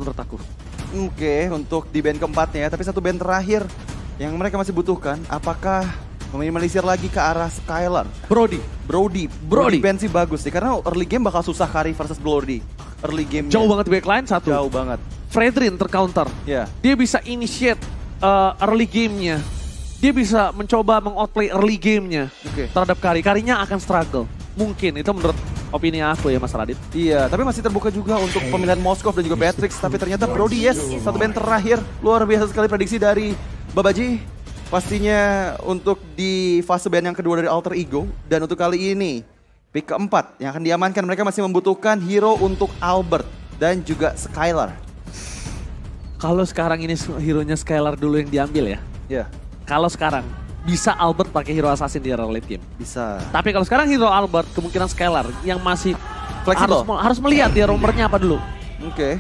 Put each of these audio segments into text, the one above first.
menurut aku. Oke, untuk di band keempatnya, tapi satu band terakhir yang mereka masih butuhkan, apakah meminimalisir lagi ke arah Skylar? Brody band sih bagus sih, karena early game bakal susah carry versus Brody. Early game Jauh banget backline satu. Jauh banget. Fredrin tercounter. Ya. Dia bisa initiate early game-nya. Dia bisa mencoba mengoutplay early game-nya terhadap Kari. Karinya akan struggle. Mungkin, itu menurut opini aku ya Mas Radit. Iya, tapi masih terbuka juga untuk pemilihan Moskov dan juga Patrick. Tapi ternyata Brody, yes, satu band terakhir. Luar biasa sekali prediksi dari Babaji. Pastinya untuk di fase band yang kedua dari Alter Ego. Dan untuk kali ini, pick keempat yang akan diamankan. Mereka masih membutuhkan hero untuk Albert dan juga Skylar. Kalau sekarang ini hero-nya Skylar dulu yang diambil ya. Ya, Kalau sekarang, bisa Albert pakai hero assassin di era late game. bisa. Tapi kalau sekarang hero Albert, kemungkinan Skylar yang masih Fleksibel. harus melihat dia romernya apa dulu. Oke.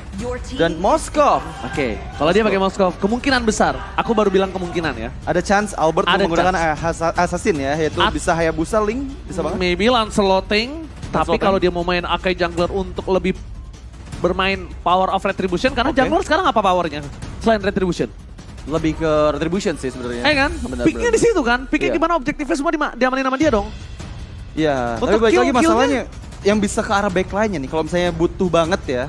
Dan Moskov. Oke, kalau dia pakai Moskov, kemungkinan besar. Aku baru bilang kemungkinan ya. Ada chance Albert Ada menggunakan assassin ya, yaitu bisa Hayabusa Link, bisa banget. Maybe Lanceloting, tapi kalau dia mau main Akai jungler untuk lebih bermain power of retribution, karena jungler sekarang apa powernya selain retribution? Lebih ke retribution sih sebenarnya. Kan? Picknya di situ kan? Picknya gimana objektifnya semua diamanin sama dia dong? Iya, tapi Untuk balik lagi kill-killnya- masalahnya yang bisa ke arah backline-nya nih. Kalau misalnya butuh banget ya,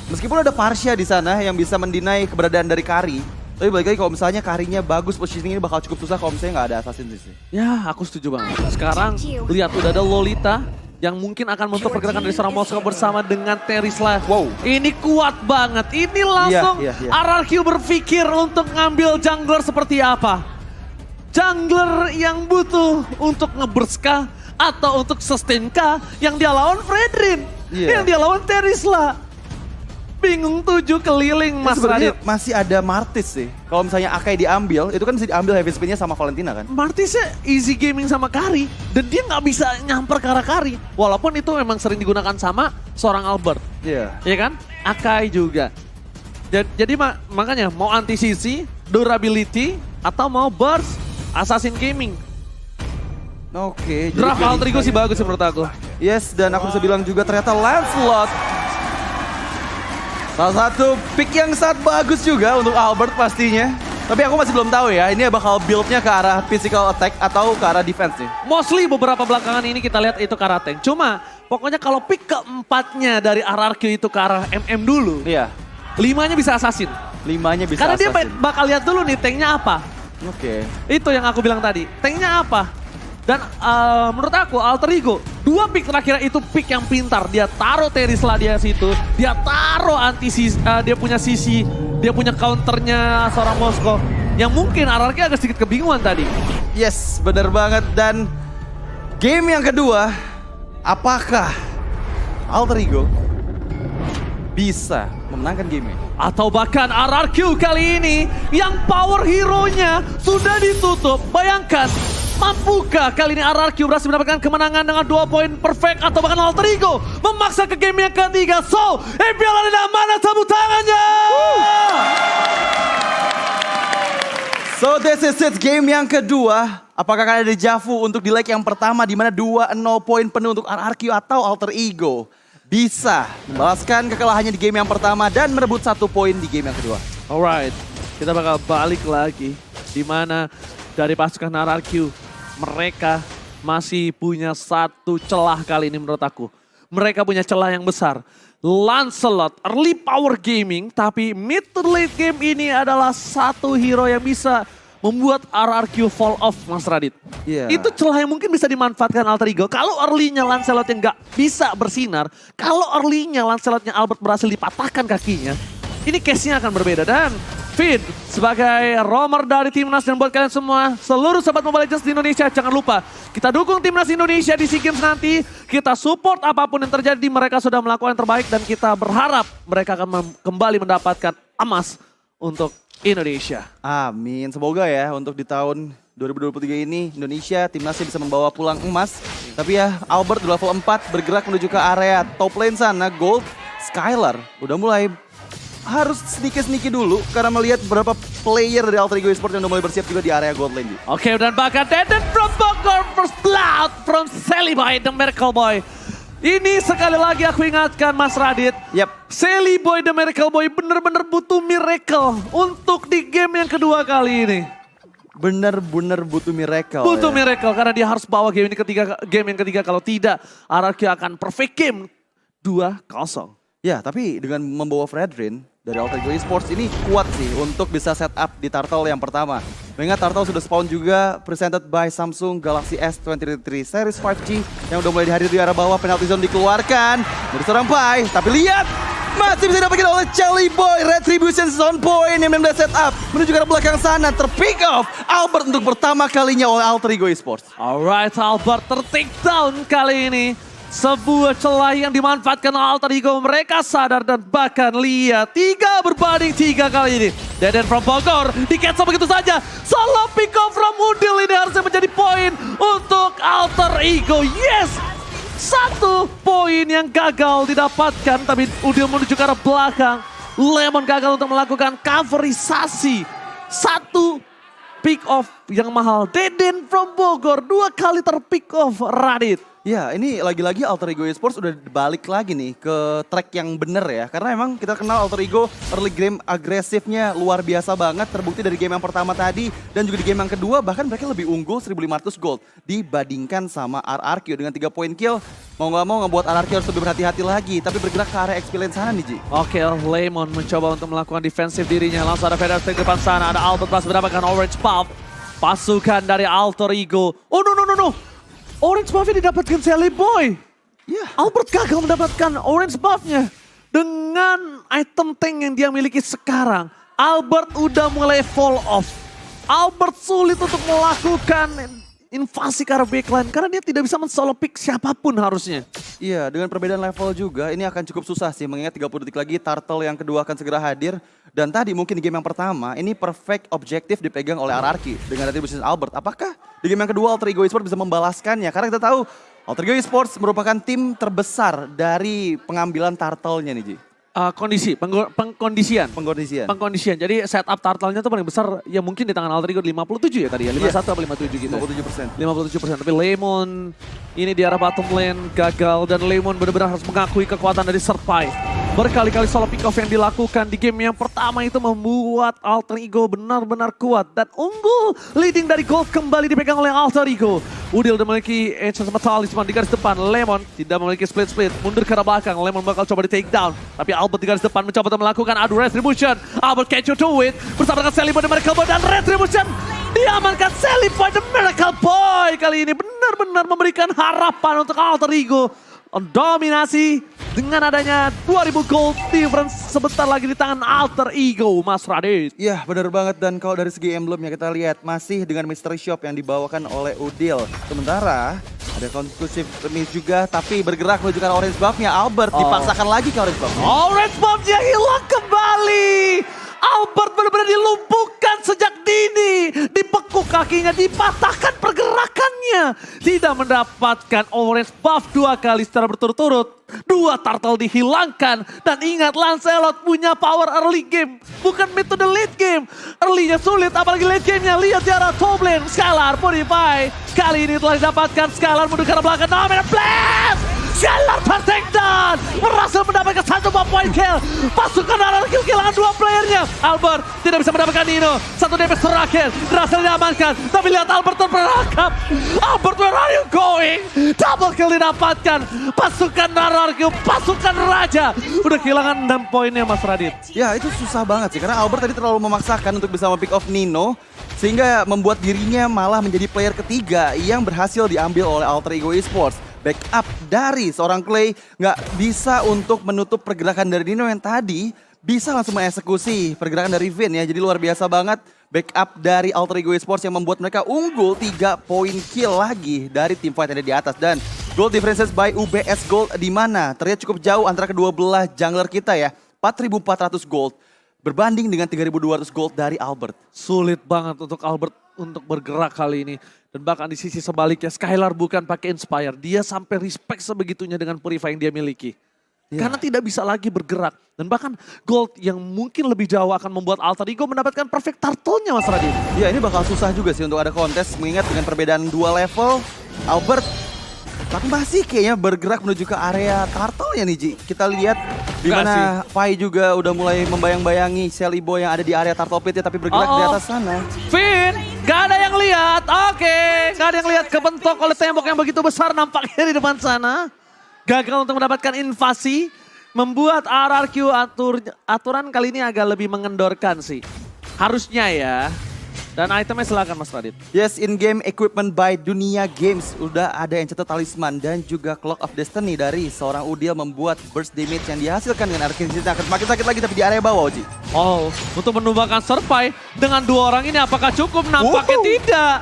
meskipun ada Parsha di sana yang bisa mendinai keberadaan dari Kari, tapi balik lagi kalau misalnya Karinya bagus, positioning ini bakal cukup susah kalau misalnya nggak ada assassin di sini. Ya, aku setuju banget. Sekarang lihat udah ada Lolita yang mungkin akan membentuk pergerakan dari seorang Moskov bersama dengan Terisla. Wow. Ini kuat banget. Ini langsung Iya. RRQ berpikir untuk ngambil jungler seperti apa. Jungler yang butuh untuk nge-burst kah? Atau untuk sustain kah? Yang dia lawan Fredrin. Iya. Yang dia lawan Terisla. Bingung 7 keliling Mas Sebenarnya Radit. masih ada Martis sih. Kalau misalnya Akai diambil, itu kan bisa diambil heavy spin-nya sama Valentina kan? Martisnya easy gaming sama Kari. Dan dia nggak bisa nyamper ke arah Kari. Walaupun itu memang sering digunakan sama seorang Albert. Iya. Iya kan? Akai juga. Jadi makanya mau anti-CC, durability, atau mau burst, assassin gaming. Oke. jadi Draft pilih Alter Ego sih bagus sih menurut aku. Yes, dan aku bisa bilang juga ternyata Lancelot. Salah satu pick yang sangat bagus juga untuk Albert pastinya. Tapi aku masih belum tahu ya, ini bakal build-nya ke arah physical attack atau ke arah defense nih. Mostly beberapa belakangan ini kita lihat itu ke arah tank. Cuma pokoknya kalau pick keempatnya dari RRQ itu ke arah MM dulu. Iya, 5-nya bisa assassin. 5-nya bisa Karena dia assassin. bakal lihat dulu nih tanknya apa. Oke. Itu yang aku bilang tadi. Tanknya apa? Dan menurut aku Alter Ego, 2 pick terakhir itu pick yang pintar. Dia taruh Terisla dia situ. Dia taruh dia punya sisi. Dia punya counternya seorang Moskov. Yang mungkin RRQ agak sedikit kebingungan tadi. Yes, bener banget. Dan game yang kedua, apakah Alter Ego bisa memenangkan game ini? Atau bahkan RRQ kali ini yang power hero-nya sudah ditutup. Bayangkan, mampukah kali ini RRQ berhasil mendapatkan kemenangan dengan 2 poin perfect atau bahkan Alter Ego memaksa ke game yang ketiga. So, MPL Arena mana tepuk tangannya? So this is it, game yang kedua. Apakah akan ada dejavu untuk di leg yang pertama di mana 2-0 poin penuh untuk RRQ atau Alter Ego bisa membalaskan kekalahannya di game yang pertama dan merebut 1 poin di game yang kedua. Alright, kita bakal balik lagi di mana dari pasukan RRQ mereka masih punya 1 celah kali ini menurut aku. Mereka punya celah yang besar. Lancelot, early power gaming, tapi mid to late game ini adalah 1 hero yang bisa membuat RRQ fall off, Mas Radit. Iya. Itu celah yang mungkin bisa dimanfaatkan Alter Ego. Kalau early-nya Lancelot yang nggak bisa bersinar, kalau early-nya Lancelotnya Albert berhasil dipatahkan kakinya, ini case-nya akan berbeda. Dan Feed sebagai roamer dari Timnas dan buat kalian semua, seluruh sahabat Mobile Legends di Indonesia, jangan lupa kita dukung Timnas Indonesia di SEA Games nanti. Kita support apapun yang terjadi, mereka sudah melakukan yang terbaik dan kita berharap mereka akan kembali mendapatkan emas untuk Indonesia. Amin, semoga ya untuk di tahun 2023 ini Indonesia timnasnya bisa membawa pulang emas. Tapi ya Albert di level 4 bergerak menuju ke area top lane sana. Gold, Skylar udah mulai harus sneaky dulu karena melihat beberapa player dari Alter Ego Esports yang udah mulai bersiap juga di area gold lane. Oke, dan bahkan Deden from Bogor, first blood from Sally Boy, the Miracle Boy. Ini sekali lagi aku ingatkan Mas Radit. Sally Boy The Miracle Boy bener-bener butuh miracle untuk di game yang kedua kali ini. Bener-bener butuh miracle. Butuh miracle karena dia harus bawa game yang ketiga. Kalau tidak, RRQ akan perfect game 2-0. Ya, tapi dengan membawa Fredrin dari Alter Ego Esports ini kuat sih untuk bisa setup di Turtle yang pertama. Mengingat Turtle sudah spawn juga presented by Samsung Galaxy S23 series 5G yang udah mulai dihadir di arah bawah. Penalty zone dikeluarkan dari seorang Pai, tapi lihat masih bisa dapatkan oleh Charlie Boy. Retribution zone point yang memang setup menuju ke arah belakang sana. Terpick off Albert untuk pertama kalinya oleh Alter Ego Esports. Alright, Albert ter-take down kali ini. Sebuah celah yang dimanfaatkan Alter Ego. Mereka sadar dan bahkan lihat 3 berbanding 3 kali ini. Deden from Bogor di cancel begitu saja. Solo pick off from Udil ini harusnya menjadi poin untuk Alter Ego. Yes! 1 poin yang gagal didapatkan, tapi Udil menuju ke arah belakang. Lemon gagal untuk melakukan coverisasi. 1 pick off yang mahal. Deden from Bogor 2 kali terpick off Radit. Ya, ini lagi-lagi Alter Ego Esports udah balik lagi nih ke track yang bener ya. Karena emang kita kenal Alter Ego early game agresifnya luar biasa banget. Terbukti dari game yang pertama tadi dan juga di game yang kedua bahkan mereka lebih unggul 1500 gold dibandingkan sama RRQ dengan 3 poin kill. Mau nggak mau ngebuat RRQ harus lebih berhati-hati lagi, tapi bergerak ke area experience sana nih Ji. Oke, Lemon mencoba untuk melakukan defensif dirinya. Langsung ada Feather Stick di depan sana, ada Albert Plus mendapatkan orange buff. Pasukan dari Alter Ego. Oh no. Orange buff-nya didapatkan Sally Boy. Albert gagal mendapatkan orange buff-nya. Dengan item tank yang dia miliki sekarang, Albert udah mulai fall off. Albert sulit untuk melakukan invasi ke arah backline karena dia tidak bisa men-solo pick siapapun harusnya. Iya, dengan perbedaan level juga ini akan cukup susah sih mengingat 30 detik lagi Turtle yang kedua akan segera hadir. Dan tadi mungkin di game yang pertama ini perfect objektif dipegang oleh RRQ dengan retribution Albert. Apakah di game yang kedua Alter Ego Esports bisa membalaskannya? Karena kita tahu Alter Ego Esports merupakan tim terbesar dari pengambilan Turtle-nya nih Ji. Pengkondisian. Jadi setup turtle-nya tuh paling besar ya mungkin di tangan Alter Ego 57 ya tadi ya. 51 atau 57 gitu. 57%. Tapi Lemon ini di arah bottom lane gagal dan Lemon benar-benar harus mengakui kekuatan dari Serpai. Berkali-kali solo pick off yang dilakukan di game yang pertama itu membuat Alter Ego benar-benar kuat dan unggul. Leading dari gold kembali dipegang oleh Alter Ego. Udil udah memiliki Ancient Talisman di garis depan. Lemon tidak memiliki split. Mundur ke arah belakang. Lemon bakal coba di take down. Tapi Albert di garis depan mencoba untuk melakukan adu Retribution. Albert catch you to it. Bersama dengan Sally Boy The Miracle Boy dan Retribution. Diamankan Sally Boy The Miracle Boy. Kali ini benar-benar memberikan harapan untuk Alter Ego. Dominasi dengan adanya 2000 gold difference sebentar lagi di tangan Alter Ego, Mas Radit. Iya benar banget, dan kalau dari segi emblemnya kita lihat masih dengan Mystery Shop yang dibawakan oleh Udil. Sementara ada conclusive miss juga tapi bergerak menuju ke orange buff-nya Albert. Dipaksakan lagi ke orange buff. Orange buff-nya hilang kembali. Albert benar-benar dilumpuhkan sejak dini. Dipekuk kakinya, dipatahkan pergerakannya. Tidak mendapatkan orange buff 2 kali secara berturut-turut. 2 turtle dihilangkan. Dan ingat, Lancelot punya power early game. Bukan mid to the late game. Early-nya sulit, apalagi late game-nya. Lihat di arah top lane. Scalar, Purify. Kali ini telah didapatkan Scalar menuju ke arah belakang. Dominant Blast! Scalar ter-take down. Berhasil mendapatkan 1 point kill. Pasukan RRQ kehilangan 2 playernya. Albert tidak bisa mendapatkan Nino. 1 damage terakhir. Berhasil diamankan. Tapi lihat Albert terperangkap. Albert, where are you going? Double kill didapatkan. Pasukan RRQ, pasukan Raja. Udah kehilangan 6 poinnya Mas Radit. Ya itu susah banget sih. Karena Albert tadi terlalu memaksakan untuk bisa pick off Nino. Sehingga membuat dirinya malah menjadi player ketiga yang berhasil diambil oleh Alter Ego Esports. Backup dari seorang Clay nggak bisa untuk menutup pergerakan dari Nino yang tadi bisa langsung mengeksekusi pergerakan dari Vin ya. Jadi luar biasa banget backup dari Alter Ego Esports yang membuat mereka unggul 3 poin kill lagi dari tim fight yang ada di atas. Dan gold differences by UBS Gold di mana terlihat cukup jauh antara kedua belah jungler kita ya. 4.400 gold berbanding dengan 3.200 gold dari Albert. Sulit banget untuk Albert untuk bergerak kali ini. Dan bahkan di sisi sebaliknya Skylar bukan pakai Inspire. Dia sampai respect sebegitunya dengan Purify yang dia miliki. Karena tidak bisa lagi bergerak. Dan bahkan gold yang mungkin lebih jauh akan membuat Alter Ego mendapatkan perfect turtle-nya Mas Radit. Ya ini bakal susah juga sih untuk ada kontes mengingat dengan perbedaan 2 level. Albert Tapi masih kayaknya bergerak menuju ke area turtle ya nih Ji. Kita lihat di mana Pai juga udah mulai membayang-bayangi Shelly Boy yang ada di area turtle pit ya, tapi bergerak di atas sana. Finn, gak ada yang lihat. Oke, gak ada yang lihat, kebentok oleh tembok yang begitu besar nampaknya di depan sana. Gagal untuk mendapatkan invasi, membuat RRQ aturan kali ini agak lebih mengendorkan sih. Harusnya ya. Dan itemnya silakan Mas Radit. Yes, in-game equipment by Dunia Games. Udah ada yang cetak talisman dan juga Clock of Destiny dari seorang Udil membuat burst damage yang dihasilkan dengan Arcane akan semakin sakit lagi tapi di area bawah, Ji. Oh, untuk menumbangkan Serpai dengan dua orang ini apakah cukup? Nampaknya tidak.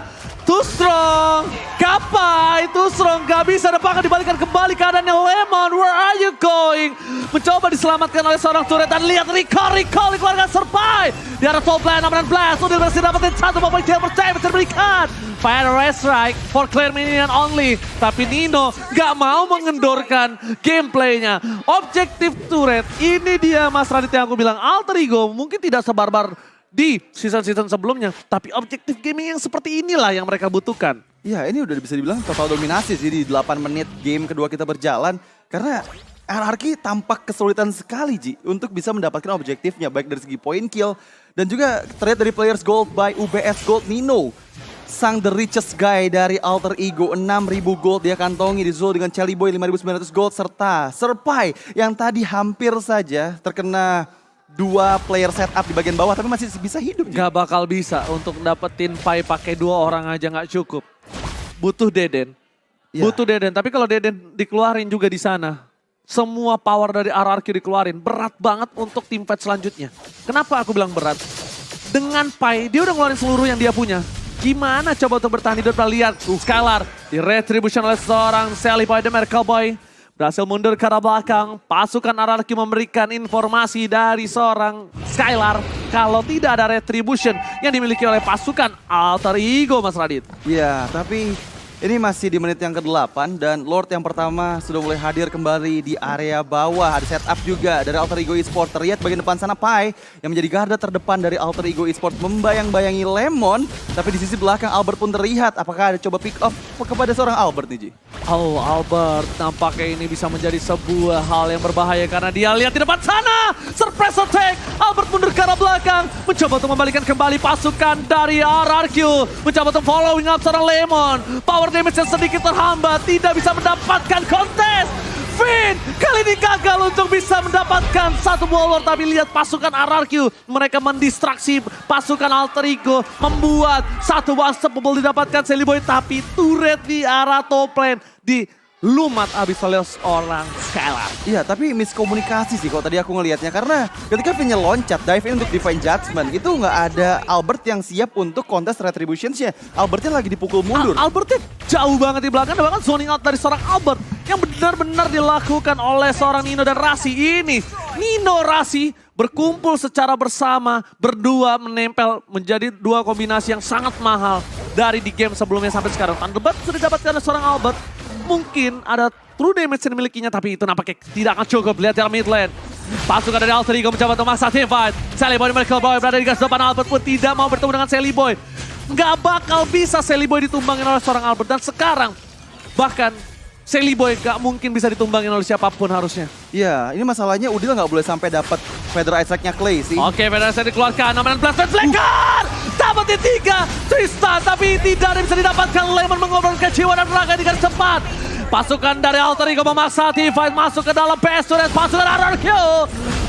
Too strong, Kapai, too strong, gak bisa dapatkan dibalikan kembali keadaannya Lemon, where are you going? Mencoba diselamatkan oleh seorang turret dan lihat recall dikeluarkan Serpai. Di arah top lane, Aman Blast, udah berhasil dapetin satu poin kill percaya bisa diberikan. Fire Red Strike for clear minion only. Tapi Nino gak mau mengendorkan gameplaynya. Objektif turret, ini dia Mas Radit yang aku bilang, Alter Ego mungkin tidak sebarbar di season-season sebelumnya. Tapi objektif gaming yang seperti inilah yang mereka butuhkan. Ya ini udah bisa dibilang total dominasi sih di 8 menit game kedua kita berjalan. Karena RRQ tampak kesulitan sekali Ji untuk bisa mendapatkan objektifnya. Baik dari segi point kill dan juga terlihat dari players gold by UBS Gold Nino. Sang the richest guy dari Alter Ego, 6.000 gold dia kantongi di Zul dengan Shelly Boy 5.900 gold. Serta Serpai yang tadi hampir saja terkena 2 player setup di bagian bawah tapi masih bisa hidup. Gak bakal bisa untuk dapetin Pai pakai 2 orang aja gak cukup. Butuh Deden. Ya. Butuh Deden, tapi kalau Deden dikeluarin juga di sana. Semua power dari RRQ dikeluarin. Berat banget untuk tim fight selanjutnya. Kenapa aku bilang berat? Dengan Pai, dia udah ngeluarin seluruh yang dia punya. Gimana coba untuk bertahan hidup? Lihat Skylar di retribution oleh seorang Shelly Boy, The Miracle Boy. Berhasil mundur ke arah belakang, pasukan RRQ memberikan informasi dari seorang Skylar kalau tidak ada retribution yang dimiliki oleh pasukan Alter Ego, Mas Radit. Iya, tapi ini masih di menit yang ke-8 dan Lord yang pertama sudah mulai hadir kembali di area bawah. Ada setup juga dari Alter Ego Esports. Terlihat bagian depan sana Pai yang menjadi garda terdepan dari Alter Ego Esports membayang-bayangi Lemon. Tapi di sisi belakang Albert pun terlihat. Apakah ada coba pick off kepada seorang Albert nih Ji? Oh, Albert nampaknya ini bisa menjadi sebuah hal yang berbahaya karena dia lihat di depan sana. Surprise attack, Albert mundur ke arah belakang. Mencoba untuk membalikan kembali pasukan dari RRQ. Mencoba untuk following up seorang Lemon. Power damage yang sedikit terhambat, tidak bisa mendapatkan kontes. Finn kali ini gagal untuk bisa mendapatkan satu buah lord, tapi lihat pasukan RRQ. Mereka mendistraksi pasukan Alter Ego, membuat satu unstoppable didapatkan Shelly Boy, tapi turret di arah top lane dilumat abis oleh seorang Skylar. Iya, tapi miskomunikasi sih kalau tadi aku ngelihatnya. Karena ketika Finn loncat, dive in untuk Divine Judgment, itu nggak ada Albert yang siap untuk kontes Retributions-nya. Albertnya lagi dipukul mundur. Albertnya jauh banget di belakang, bahkan zoning out dari seorang Albert yang benar-benar dilakukan oleh seorang Nino dan Rasi. Ini Nino Rasi berkumpul secara bersama, berdua menempel menjadi 2 kombinasi yang sangat mahal dari di game sebelumnya sampai sekarang. Thunderbolt sudah didapatkan oleh seorang Albert. Mungkin ada true damage yang dimilikinya, tapi itu nampaknya tidak akan cukup. Lihat di mid lane. Pasukan dari Alter Ego mencoba untuk memaksa team fight. Shelly Boy dan Miracle Boy berada di garis depan. Albert pun tidak mau bertemu dengan Shelly Boy. Nggak bakal bisa Shelly Boy ditumbangin oleh seorang Albert. Dan sekarang bahkan Shelly Boy nggak mungkin bisa ditumbangin oleh siapapun harusnya. Iya, ini masalahnya Udil nggak boleh sampai dapat Feather Attack-nya Clay sih. Oke, Feather Attack dikeluarkan. Aman Blast dan Flicker! Dapetin 3 Tristan, tapi tidak ada yang bisa didapatkan. Lemon mengobrolkan jiwa dan raga di garis cepat. Pasukan dari Alter Ego memaksa team fight masuk ke dalam PS dan pasukan RRQ.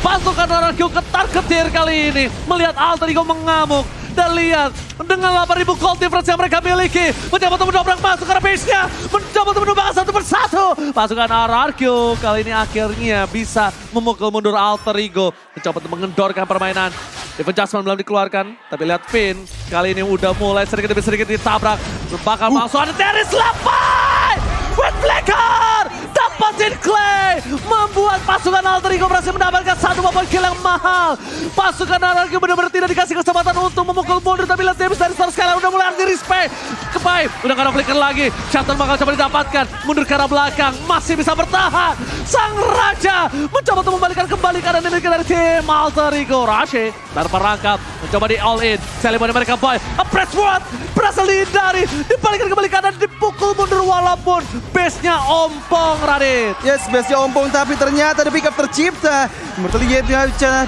Pasukan RRQ ketar-ketir kali ini. Melihat Alter Ego mengamuk. Dan lihat dengan 8.000 gold difference yang mereka miliki. Mencoba untuk mendobrak masuk ke base-nya. Mencoba untuk menumbangkan satu persatu. Pasukan RRQ kali ini akhirnya bisa memukul mundur Alter Ego. Mencoba untuk mengendorkan permainan. Divine Judgment belum dikeluarkan. Tapi lihat Finn kali ini udah mulai sedikit demi sedikit ditabrak. Bakal langsung ada Teris Lapai. With Flicker! Dapatin Clay! Membuat pasukan Alter Ego berhasil mendapatkan satu poin kill yang mahal. Pasukan RRQ benar-benar tidak dikasih kesempatan untuk memukul mundur. Tapi lihat damage dari Star Skylar udah mulai anti-respect. Kepai, udah gak ada Flicker lagi. Shelton bakal coba didapatkan. Mundur ke arah belakang, masih bisa bertahan. Sang Raja mencoba untuk membalikan kembali keadaan dimiliki dari tim Alter Ego. Rashi tanpa rangkap, mencoba di all in. Shelly Boy mereka boy. A press word! berhasil dihindari. Dibalikan kembali kanan, dipukul mundur walaupun base-nya ompong, Radit. Yes, base-nya ompong tapi ternyata ada pick up tercipta.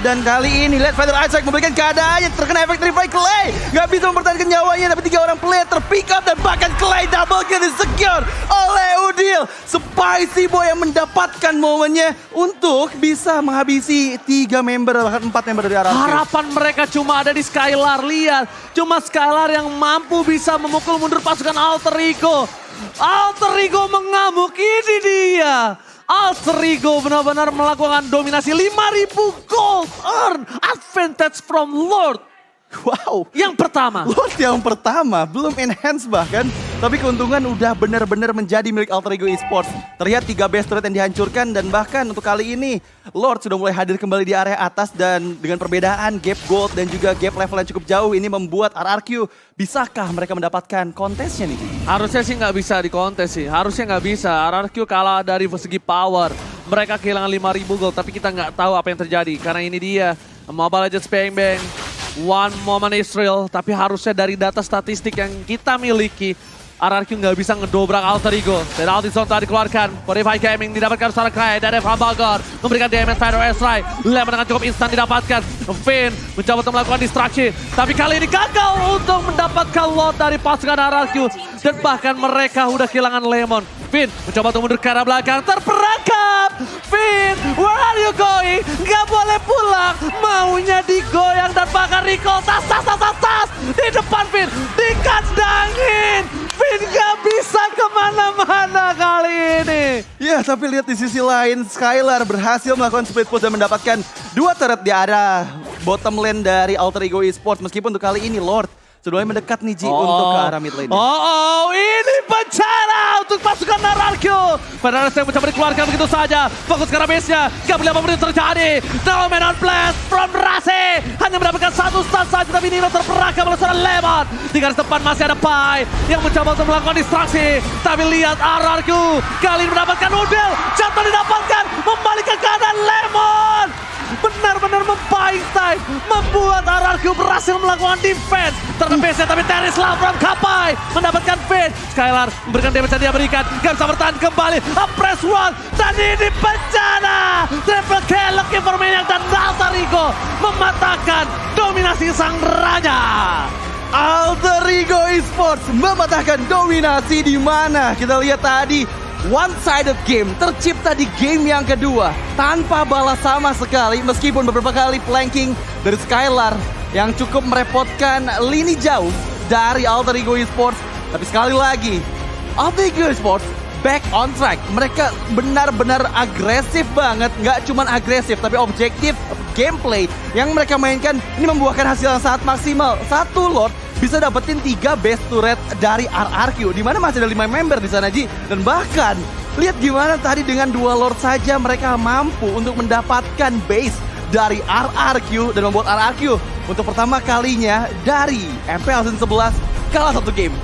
Dan kali ini Let's Fighter Isaac memberikan keadaannya terkena efek Revive Clay. Gak bisa mempertahankan nyawanya tapi 3 orang player terpick up dan bahkan Clay double kill disecure oleh Udil. Spicy Boy yang mendapatkan momennya untuk bisa menghabisi 3 member bahkan 4 member dari RRQ. Harapan mereka cuma ada di Skylar, lihat. Cuma Skylar yang mampu bisa memukul mundur pasukan Alter Ego. Alter Ego mengamuk, ini dia. Alter Ego benar-benar melakukan dominasi 5.000 gold earn advantage from Lord. Wow. Yang pertama. Lord yang pertama, belum enhance bahkan. Tapi keuntungan udah benar-benar menjadi milik Alter Ego Esports. Terlihat 3 base turret yang dihancurkan dan bahkan untuk kali ini Lord sudah mulai hadir kembali di area atas dan dengan perbedaan gap gold dan juga gap level yang cukup jauh ini membuat RRQ bisakah mereka mendapatkan kontesnya nih? Harusnya sih nggak bisa di kontes sih, harusnya nggak bisa. RRQ kalah dari segi power. Mereka kehilangan 5.000 gold tapi kita nggak tahu apa yang terjadi. Karena ini dia Mobile Legends Bang Bang. One moment Israel, tapi harusnya dari data statistik yang kita miliki, RRQ nggak bisa ngedobrak Alter Ego. Dan Altizone tadi dikeluarkan, Fortify Gaming didapatkan secara kaya dari Fambagor, memberikan damage Fighter S-Rai. Lemon dengan cukup instan didapatkan. Finn mencoba untuk melakukan distraksi, tapi kali ini gagal untuk mendapatkan lot dari pasukan RRQ. Dan bahkan mereka udah kehilangan Lemon. Finn mencoba untuk mundur ke arah belakang, terperangkap. Finn, where are you going? Gak boleh pulang, maunya digoyang dan bahkan recall. Tas. Di depan Finn, dikandangin. Finn gak bisa kemana-mana kali ini. Ya, tapi lihat di sisi lain, Skylar berhasil melakukan split push dan mendapatkan 2 turret di arah bottom lane dari Alter Ego Esports. Meskipun untuk kali ini Lord sudah mulai mendekat nih Ji untuk ke arah mid lane. Ini bencana untuk pasukan RRQ. Padahal yang mencoba dikeluarkan begitu saja. Fokus ke arah base-nya. Gak boleh apa-apa yang terjadi. Dominant blast from Rase. Hanya mendapatkan 1 stun saja. Tapi Nino terperangkap oleh seorang Lemon. Di garis depan masih ada Pai yang mencoba untuk melakukan distraksi. Tapi lihat RRQ kali ini mendapatkan Udil. Jatuh didapatkan. Membalikkan keadaan Lemon. Benar-benar membuying time. Membuat RRQ berhasil melakukan defense. Terbesar tapi Terislav from Kapai mendapatkan Finn. Skylar memberikan damage yang dia berikan. Gak bisa bertahan kembali. Press one. Dan ini bencana. Triple kill looking for Maniac dan Alter Ego mematahkan dominasi sang raja. Alter Ego Esports mematahkan dominasi di mana kita lihat tadi one-sided game tercipta di game yang kedua tanpa balas sama sekali meskipun beberapa kali flanking dari Skylar yang cukup merepotkan lini jauh dari Alter Ego Esports. Tapi sekali lagi Alter Ego Esports back on track. Mereka benar-benar agresif banget. Nggak cuma agresif tapi objektif gameplay yang mereka mainkan ini membuahkan hasil yang sangat maksimal. Satu Lord bisa dapetin 3 base turret dari RRQ, di mana masih ada 5 member di sana Ji. Dan bahkan lihat gimana tadi dengan 2 Lord saja mereka mampu untuk mendapatkan base dari RRQ dan membuat RRQ untuk pertama kalinya dari MPL Season 11 kalah 1 game.